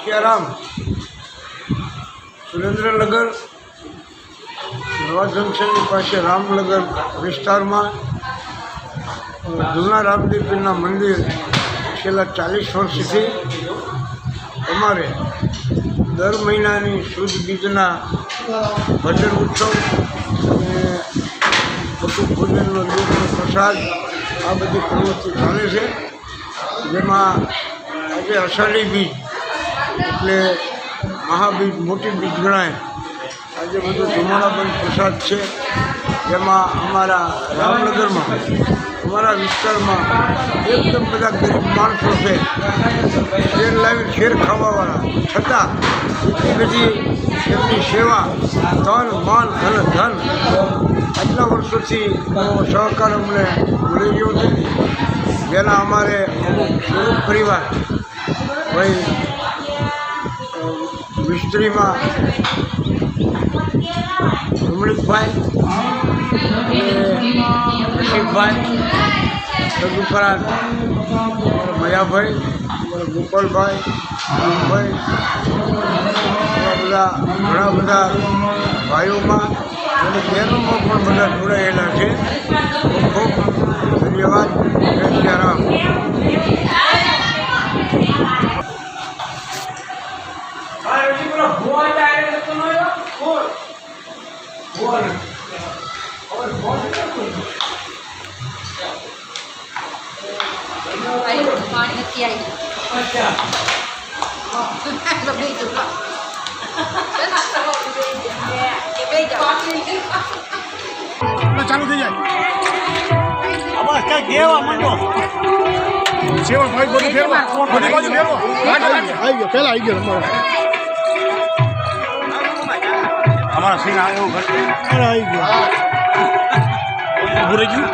રેશિયારામ સુરેન્દ્રનગર નવા જંકશનની પાસે રામનગર વિસ્તારમાં જૂના રામદેવ પીરના મંદિર છેલ્લા 40 વર્ષથી અમારે દર મહિનાની શુદ્ધ બીજના ભજન ઉત્સવ અને પશુ ભોજનનો દૂધનો પ્રસાદ આ બધી પ્રવૃત્તિ ચાલે છે, જેમાં આજે અષાઢી બીજ એટલે મહાબીજ મોટી બીજ ગણાય. આજે બધું ધુમાડાબંધ પ્રસાદ છે, જેમાં અમારા રામનગરમાં અમારા વિસ્તારમાં એકદમ બધા ગરીબ માણસો છે, શેર લાવી શેર ખાવાવાળા, છતાં એટલી બધી એમની સેવા તન માન અને ધન આટલા વર્ષોથી સહકાર અમને મળી ગયો છે. જેના અમારે અમુક સ્વરૂપ પરિવાર ભાઈ મિસ્ત્રીમાં રમણીકભાઈ રશીદભાઈ તદુપરાંત મયાભાઈ ગોપાલભાઈ ભાઈ બધા ઘણા બધા ભાઈઓમાં અને બહેનોમાં પણ બધા જોડાયેલા છે. ખૂબ ખૂબ ધન્યવાદ. રેશિયારામ. પાણી નથી ચાલુ થઈ જાય. બસ કઈ કેવા માંડો સેવણ ભાઈ બધું ફેરવા બધી બાજુ ફેરવો. આવી ગયો પહેલા આવી ગયો અમારા સિંહ એવું ઘટે આવી ગયો ભૂરી ગયું.